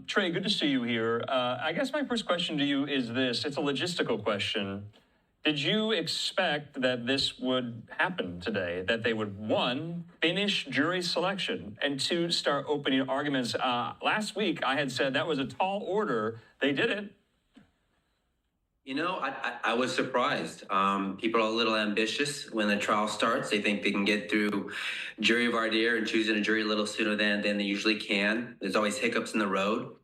Trey, good to see you here. I guess my first question to you is this. It's a logistical question. Did you expect that this would happen today? That they would, one, finish jury selection, and two, start opening arguments? Last week, I had said that was a tall order. They did it. You know, I was surprised. People are a little ambitious when the trial starts. They think they can get through jury voir dire and choosing a jury a little sooner than they usually can. There's always hiccups in the road.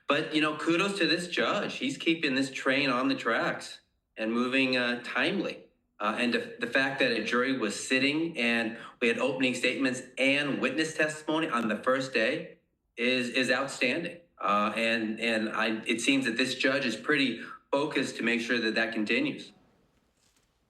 But, you know, kudos to this judge. He's keeping this train on the tracks and moving timely. And the fact that a jury was sitting and we had opening statements and witness testimony on the first day is outstanding. It seems that this judge is pretty focused to make sure that that continues.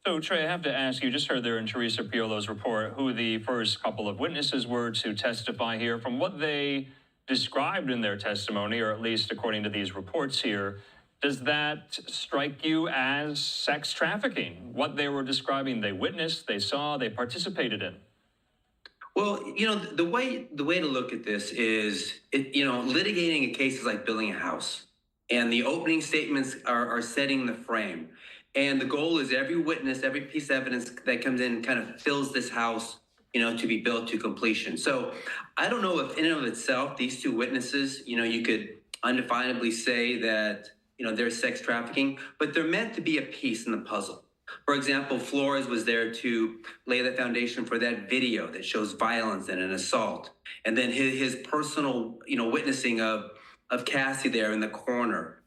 So, Trey, I have to ask you, just heard there in Teresa Piolo's report who the first couple of witnesses were to testify here. From what they described in their testimony, or at least according to these reports here, does that strike you as sex trafficking? What they were describing, they witnessed, they saw, they participated in? Well, you know, the way to look at this is, litigating a case is like building a house. And the opening statements are setting the frame. And the goal is every witness, every piece of evidence that comes in kind of fills this house, to be built to completion. So I don't know if in and of itself, these two witnesses, you could undefinably say that, there's sex trafficking, but they're meant to be a piece in the puzzle. For example, Flores was there to lay the foundation for that video that shows violence and an assault. And then his personal, witnessing of Cassie there in the corner,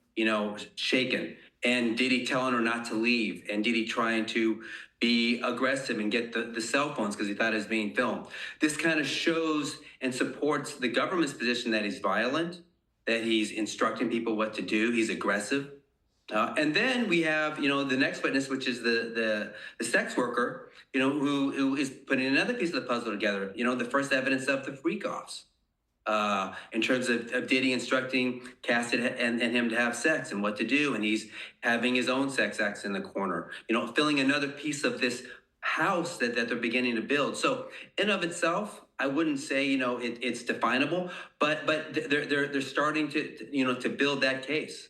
shaken, and Diddy telling her not to leave, and Diddy trying to be aggressive and get the cell phones because he thought it was being filmed. This kind of shows and supports the government's position that he's violent, that he's instructing people what to do, he's aggressive. And then we have, the next witness, which is the sex worker, who is putting another piece of the puzzle together, the first evidence of the freak-offs. In terms of Diddy instructing Cassie and him to have sex and what to do, and he's having his own sex acts in the corner, filling another piece of this house that they're beginning to build. So in of itself, I wouldn't say it's definable, but they're starting to build that case.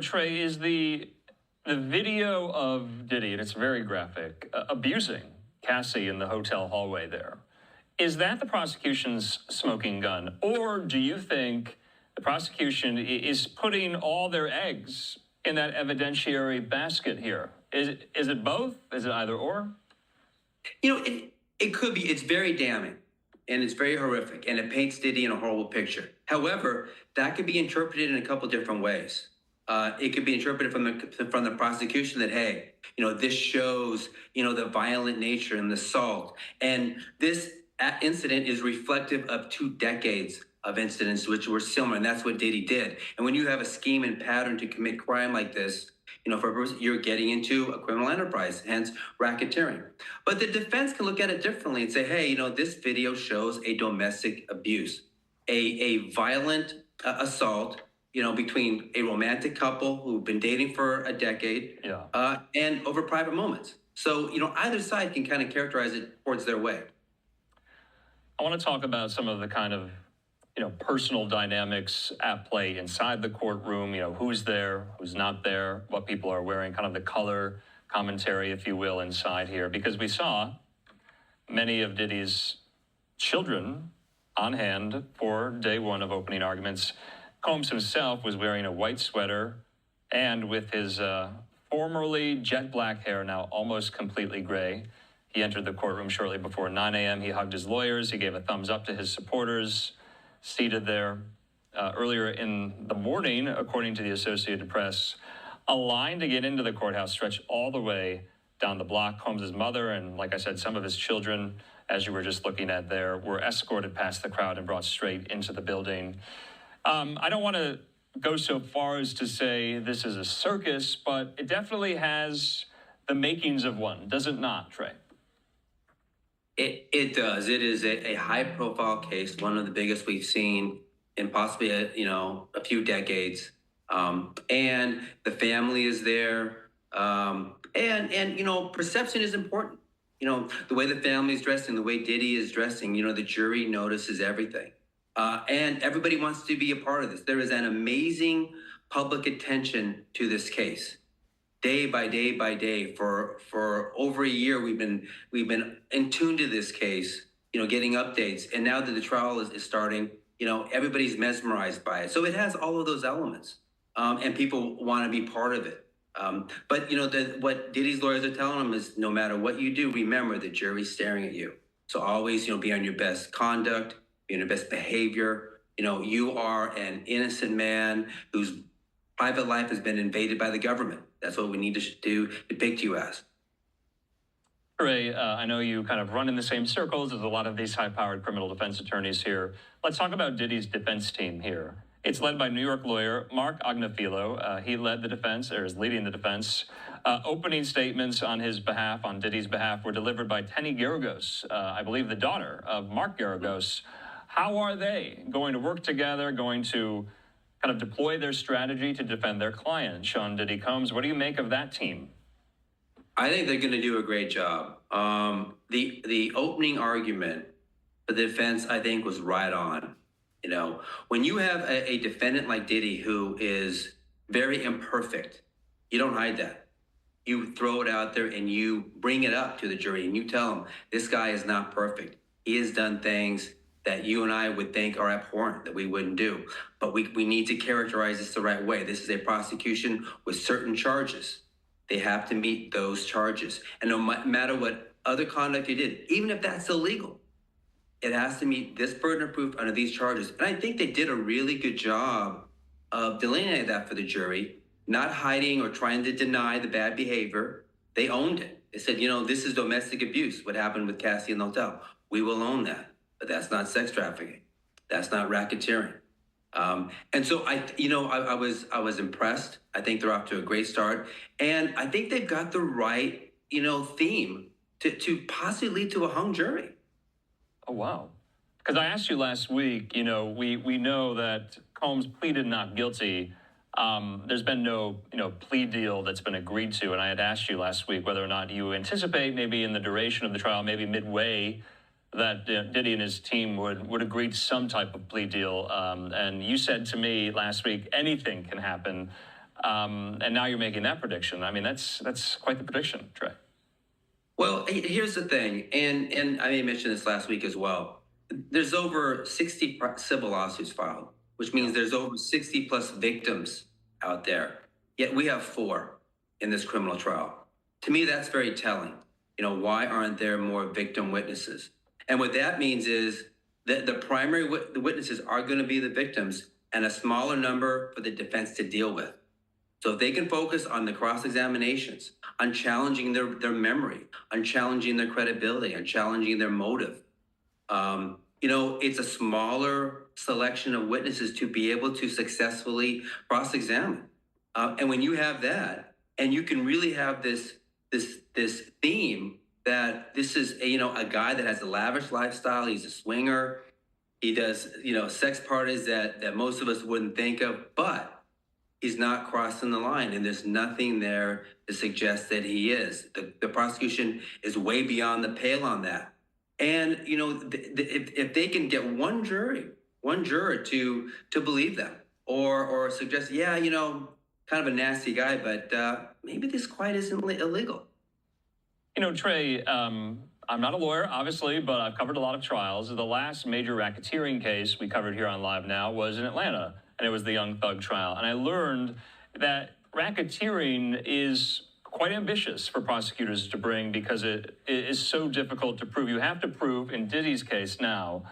Trey, is the video of Diddy, and it's very graphic, abusing Cassie in the hotel hallway there? Is that the prosecution's smoking gun? Or do you think the prosecution is putting all their eggs in that evidentiary basket here? Is it both? Is it either or? It could be. It's very damning and it's very horrific and it paints Diddy in a horrible picture. However, that could be interpreted in a couple different ways. It could be interpreted from the prosecution that, hey, this shows, the violent nature and the assault. And this incident is reflective of 2 decades of incidents which were similar, and that's what Diddy did. And when you have a scheme and pattern to commit crime like this, you're getting into a criminal enterprise, hence racketeering. But the defense can look at it differently and say, hey, this video shows a domestic abuse, a violent assault, between a romantic couple who've been dating for a decade, and over private moments. So, either side can kind of characterize it towards their way. I want to talk about some of the kind of, personal dynamics at play inside the courtroom, who's there, who's not there, what people are wearing, kind of the color commentary, if you will, inside here. Because we saw many of Diddy's children on hand for day one of opening arguments. Combs himself was wearing a white sweater and with his formerly jet black hair, now almost completely gray. He entered the courtroom shortly before 9 a.m. He hugged his lawyers. He gave a thumbs up to his supporters seated there. Earlier in the morning, according to the Associated Press, a line to get into the courthouse stretched all the way down the block. Combs' mother and, like I said, some of his children, as you were just looking at there, were escorted past the crowd and brought straight into the building. I don't want to go so far as to say this is a circus, but it definitely has the makings of one, does it not, Trey? It does. It is a high-profile case, one of the biggest we've seen in possibly a few decades. And the family is there. And perception is important. The way the family is dressing, the way Diddy is dressing, the jury notices everything. And everybody wants to be a part of this. There is an amazing public attention to this case. Day by day by day, for over a year, we've been in tune to this case. Getting updates, and now that the trial is starting, everybody's mesmerized by it. So it has all of those elements, and people want to be part of it. But what Diddy's lawyers are telling him is, no matter what you do, remember the jury's staring at you. So always, be on your best conduct, be on your best behavior. You are an innocent man whose private life has been invaded by the government. That's what we need to depict you as. Ray, I know you kind of run in the same circles as a lot of these high-powered criminal defense attorneys here. Let's talk about Diddy's defense team here. It's led by New York lawyer Mark Agnafilo. He led the defense, or is leading the defense. Opening statements on his behalf, on Diddy's behalf, were delivered by Tenny Geragos, I believe the daughter of Mark Geragos. How are they going to work together, going to kind of deploy their strategy to defend their client, Sean Diddy Combs? What do you make of that team? I think they're going to do a great job. The opening argument for the defense, I think, was right on. When you have a defendant like Diddy who is very imperfect, you don't hide that. You throw it out there and you bring it up to the jury and you tell them, this guy is not perfect. He has done things that you and I would think are abhorrent, that we wouldn't do. But we need to characterize this the right way. This is a prosecution with certain charges. They have to meet those charges. And no matter what other conduct you did, even if that's illegal, it has to meet this burden of proof under these charges. And I think they did a really good job of delineating that for the jury, not hiding or trying to deny the bad behavior. They owned it. They said, this is domestic abuse, what happened with Cassie in the hotel. We will own that. But that's not sex trafficking. That's not racketeering. And so I was impressed. I think they're off to a great start, and I think they've got the right theme to possibly lead to a hung jury. Oh wow! Because I asked you last week. We know that Combs pleaded not guilty. There's been no plea deal that's been agreed to, and I had asked you last week whether or not you anticipate maybe in the duration of the trial, maybe midway, that Diddy and his team would agree to some type of plea deal. And you said to me last week, anything can happen. And now you're making that prediction. I mean, that's quite the prediction, Trey. Well, here's the thing, and I may mention this last week as well. There's over 60 civil lawsuits filed, which means there's over 60 plus victims out there. Yet we have 4 in this criminal trial. To me, that's very telling. Why aren't there more victim witnesses? And what that means is that the primary the witnesses are going to be the victims and a smaller number for the defense to deal with. So if they can focus on the cross-examinations, on challenging their memory, on challenging their credibility, on challenging their motive, it's a smaller selection of witnesses to be able to successfully cross-examine. And when you have that, and you can really have this theme that this is a guy that has a lavish lifestyle. He's a swinger. He does sex parties that most of us wouldn't think of, but he's not crossing the line, and there's nothing there to suggest that he is. The prosecution is way beyond the pale on that. And if they can get one juror to believe them or suggest, kind of a nasty guy, but maybe this quite isn't illegal. Trey, I'm not a lawyer, obviously, but I've covered a lot of trials. The last major racketeering case we covered here on LiveNOW was in Atlanta, and it was the Young Thug trial. And I learned that racketeering is quite ambitious for prosecutors to bring because it is so difficult to prove. You have to prove, in Diddy's case now,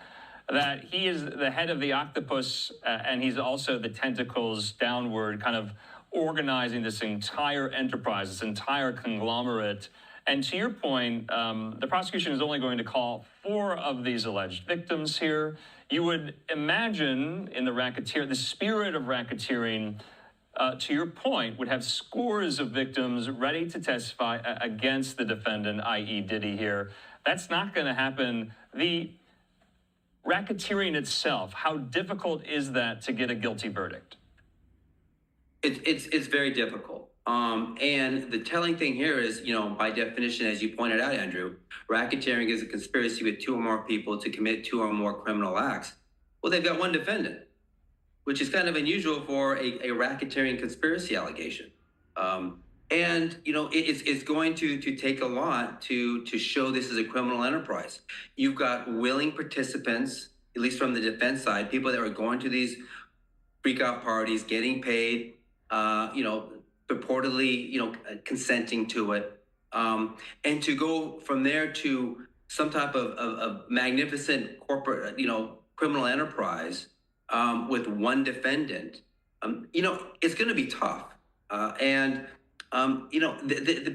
that he is the head of the octopus, and he's also the tentacles downward, kind of organizing this entire enterprise, this entire conglomerate. And to your point, the prosecution is only going to call 4 of these alleged victims here. You would imagine in the spirit of racketeering, to your point, would have scores of victims ready to testify against the defendant, i.e. Diddy here. That's not going to happen. The racketeering itself, how difficult is that to get a guilty verdict? It's very difficult. And the telling thing here is, by definition, as you pointed out, Andrew, racketeering is a conspiracy with 2 or more people to commit 2 or more criminal acts. Well, they've got one defendant, which is kind of unusual for a racketeering conspiracy allegation. And it's going to take a lot to show this is a criminal enterprise. You've got willing participants, at least from the defense side, people that are going to these freak out parties, getting paid, purportedly, consenting to it. And to go from there to some type of magnificent corporate, criminal enterprise with one defendant, it's going to be tough. The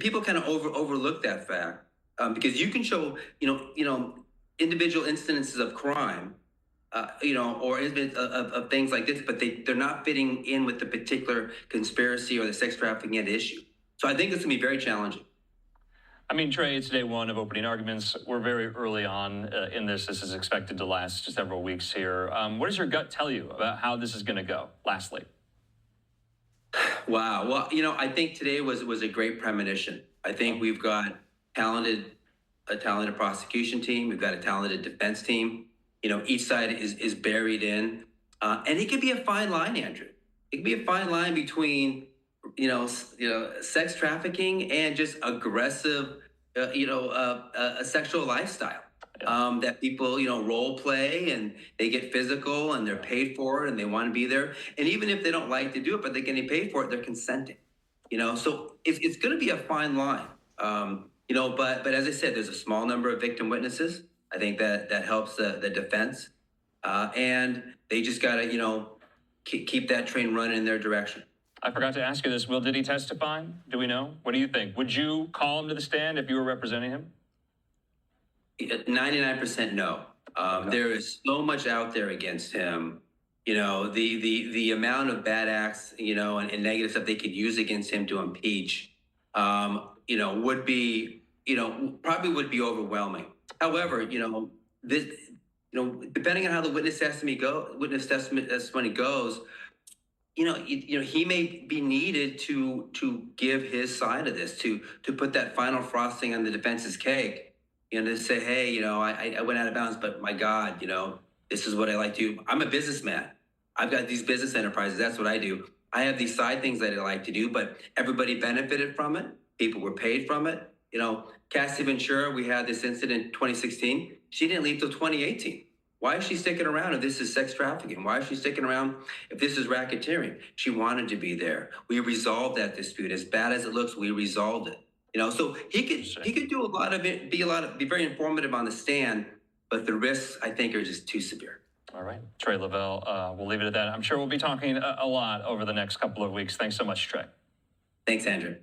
people kind of overlook that fact because you can show, individual instances of crime or of things like this, but they're not fitting in with the particular conspiracy or the sex trafficking at issue. So I think this can be very challenging. I mean, Trey, it's day one of opening arguments. We're very early on in this. This is expected to last several weeks here. What does your gut tell you about how this is going to go? Lastly. Wow. Well, I think today was a great premonition. I think we've got a talented prosecution team. We've got a talented defense team. Each side is buried in, and it could be a fine line, Andrew. It could be a fine line between sex trafficking and just aggressive, a sexual lifestyle. That people, role play and they get physical and they're paid for it and they want to be there. And even if they don't like to do it, but they're getting paid for it, they're consenting. So it's going to be a fine line. But as I said, there's a small number of victim witnesses. I think that helps the defense, and they just got to keep that train running in their direction. I forgot to ask you this. Will Diddy testify? Do we know? What do you think? Would you call him to the stand if you were representing him? 99% no. Okay. There is so much out there against him. The amount of bad acts, and negative stuff they could use against him to impeach, would be, probably would be overwhelming. However, this, depending on how the witness testimony goes, he may be needed to give his side of this, to put that final frosting on the defense's cake, to say, hey, I went out of bounds, but my God, this is what I like to do. I'm a businessman. I've got these business enterprises. That's what I do. I have these side things that I like to do, but everybody benefited from it. People were paid from it. Cassie Ventura, we had this incident in 2016. She didn't leave till 2018. Why is she sticking around if this is sex trafficking? Why is she sticking around if this is racketeering? She wanted to be there. We resolved that dispute. As bad as it looks, we resolved it. So he could do a lot of it, be very informative on the stand, but the risks, I think, are just too severe. All right, Tre Lovell, we'll leave it at that. I'm sure we'll be talking a lot over the next couple of weeks. Thanks so much, Trey. Thanks, Andrew.